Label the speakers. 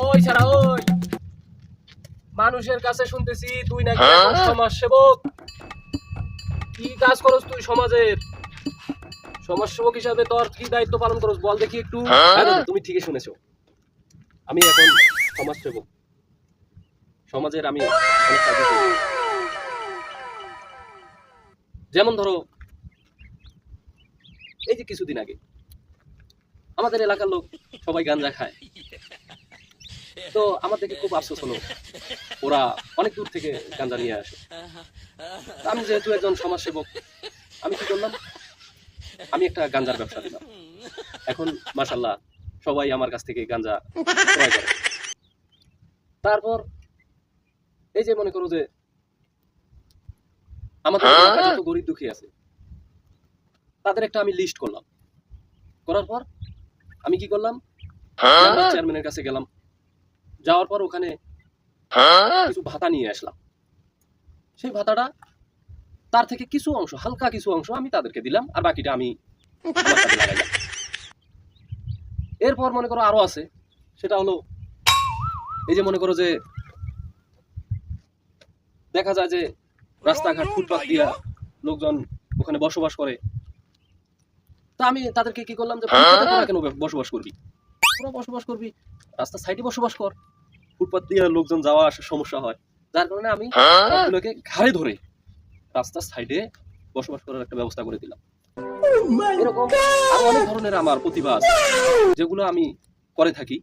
Speaker 1: ওই ছাড়া ওই মানুষের কাছে শুনতেছি তুই নাকি এখন সমাজ সেবক। কি কাজ করস তুই সমাজের? সমাজ সেবক হিসাবে তোর কি দায়িত্ব পালন করস বল দেখি একটু। তুমি ঠিকই শুনেছো, আমি এখন সমাজ সেবক। সমাজের আমি অনেক কাজ করি। যেমন ধরো এই যে কিছুদিন আগে আমাদের এলাকার লোক সবাই গাঁজা খায়, তো আমার দেখে খুব আফসোস হলো, ওরা অনেক দূর থেকে গাঁজা নিয়ে আসে। আমি যেহেতু একজন সমাজ সেবক, আমি কি করলাম, আমি একটা গাঁজার ব্যবসা দিলাম। এখন মাশাআল্লাহ সবাই আমার কাছ থেকে গাঁজা ক্রয় করে। তারপর এই যে মনে করো যে আমাদের এলাকায় যত গরিব দুঃখী আছে তাদের একটা আমি লিস্ট করলাম। করার পর আমি কি করলাম, চেয়ারম্যানের কাছে গেলাম। যাওয়ার পর ওখানে কিছু ভাতা নিয়ে আসলাম। সেই ভাতাটা তার থেকে কিছু অংশ, হালকা কিছু অংশ আমি তাদেরকে দিলাম, আর বাকিটা আমি আমার কাজে লাগাইলাম। এরপর মনে করো আরো আছে, সেটা হলো এই যে মনে করো যে দেখা যায় যে রাস্তাঘাট ফুটপাত দিয়া লোকজন ওখানে বসবাস করে। তা আমি তাদেরকে কি করলাম যে ফুটপাতে তোরা কেন বসবাস করবি, তোরা বসবাস করবি রাস্তার সাইডে বসবাস কর, ফুটপাত দিয়ে লোকজন যাওয়া আসার সমস্যা হয়। যার কারণে আমি সবগুলোকে ঘাড়ে ধরে রাস্তার সাইডে বসবাস করার একটা ব্যবস্থা করে দিলাম। এরকম আরো অনেক ধরনের আমার প্রতিভা আছে যেগুলো আমি করে থাকি।